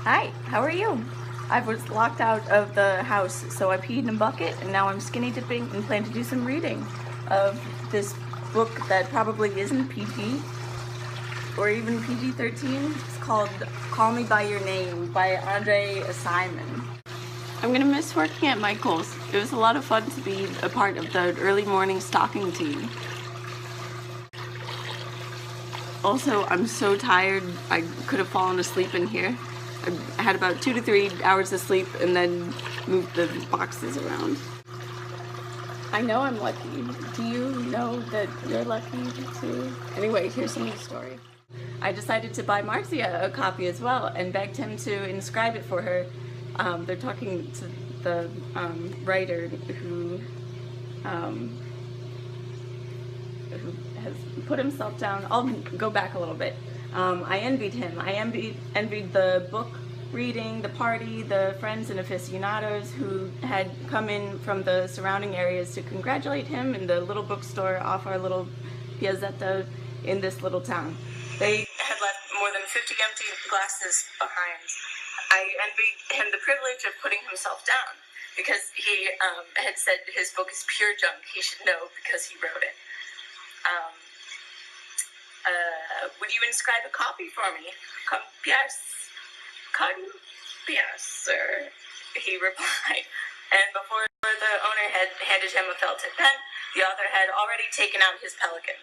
Hi, how are you? I was locked out of the house, so I peed in a bucket, and now I'm skinny dipping and plan to do some reading of this book that probably isn't PG or even PG-13. It's called Call Me By Your Name by André Aciman. I'm gonna miss working at Michael's. It was a lot of fun to be a part of the early morning stocking team. Also, I'm so tired, I could have fallen asleep in here. I had about 2 to 3 hours of sleep and then moved the boxes around. I know I'm lucky. Do you know that you're lucky too? Anyway, here's another story. I decided to buy Marcia a copy as well and begged him to inscribe it for her. They're talking to the writer who has put himself down. I'll go back a little bit. I envied him. I envied the book reading, the party, the friends and aficionados who had come in from the surrounding areas to congratulate him in the little bookstore off our little piazzetta in this little town. They had left more than 50 empty glasses behind. I envied him the privilege of putting himself down because he had said his book is pure junk. He should know because he wrote it. Would you inscribe a copy for me? Come, yes, sir, he replied. And before the owner had handed him a felt tip pen, the author had already taken out his pelican.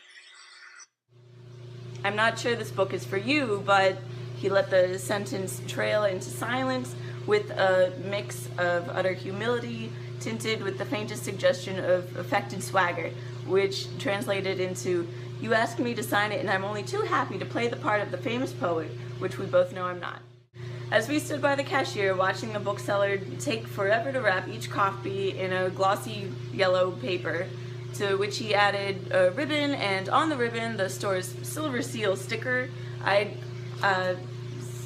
I'm not sure this book is for you, but he let the sentence trail into silence with a mix of utter humility tinted with the faintest suggestion of affected swagger, which translated into, "You asked me to sign it and I'm only too happy to play the part of the famous poet," which we both know I'm not. As we stood by the cashier watching the bookseller take forever to wrap each copy in a glossy yellow paper, to which he added a ribbon, and on the ribbon the store's silver seal sticker, I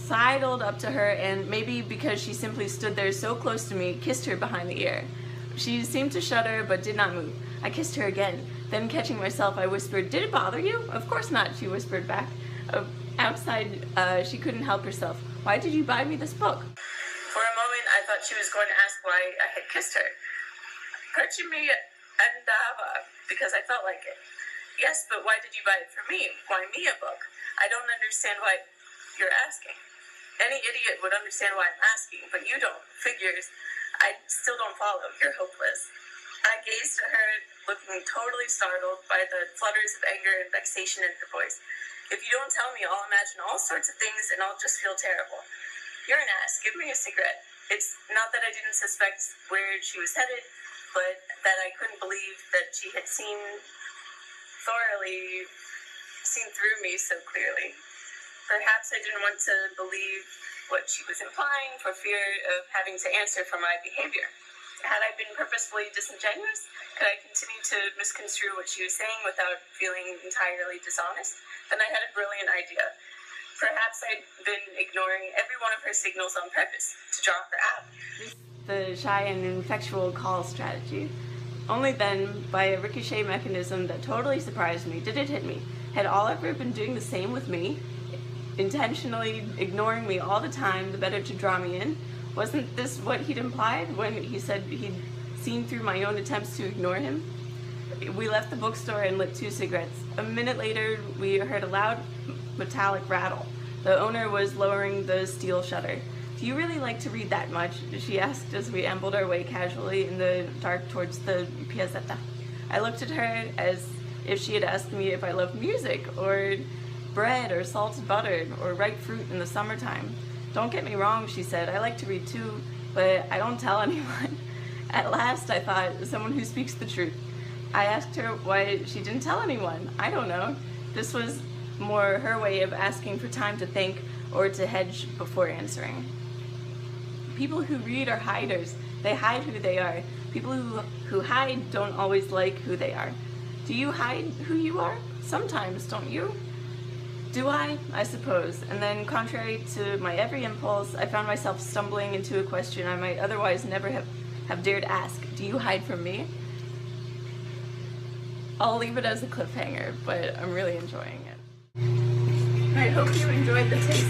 sidled up to her and, maybe because she simply stood there so close to me, kissed her behind the ear. She seemed to shudder but did not move. I kissed her again. Then, catching myself, I whispered, "Did it bother you?" "Of course not," she whispered back. Outside, she couldn't help herself. "Why did you buy me this book?" For a moment, I thought she was going to ask why I had kissed her. "Perci mi andava, because I felt like it." "Yes, but why did you buy it for me? Why me a book? I don't understand why you're asking." "Any idiot would understand why I'm asking, but you don't. Figures. I still don't follow. You're hopeless." I gazed at her, looking totally startled by the flutters of anger and vexation in her voice. "If you don't tell me, I'll imagine all sorts of things and I'll just feel terrible." "You're an ass. Give me a cigarette." It's not that I didn't suspect where she was headed, but that I couldn't believe that she had seen through me so clearly. Perhaps I didn't want to believe what she was implying for fear of having to answer for my behavior. Had I been purposefully disingenuous? Could I continue to misconstrue what she was saying without feeling entirely dishonest? Then I had a brilliant idea. Perhaps I'd been ignoring every one of her signals on purpose, to drop her out. The shy and ineffectual call strategy. Only then, by a ricochet mechanism that totally surprised me, did it hit me. Had Oliver been doing the same with me? Intentionally ignoring me all the time, the better to draw me in? Wasn't this what he'd implied when he said he'd seen through my own attempts to ignore him? We left the bookstore and lit 2 cigarettes. A minute later, we heard a loud metallic rattle. The owner was lowering the steel shutter. "Do you really like to read that much?" she asked as we ambled our way casually in the dark towards the piazzetta. I looked at her as if she had asked me if I loved music, or bread, or salted butter, or ripe fruit in the summertime. "Don't get me wrong," she said, "I like to read too, but I don't tell anyone." At last, I thought, someone who speaks the truth. I asked her why she didn't tell anyone. I don't know. This was more her way of asking for time to think or to hedge before answering. People who read are hiders. They hide who they are. People who hide don't always like who they are. Do you hide who you are? Sometimes, don't you? Do I? I suppose. And then, contrary to my every impulse, I found myself stumbling into a question I might otherwise never have dared ask. Do you hide from me? I'll leave it as a cliffhanger, but I'm really enjoying it. I hope you enjoyed the taste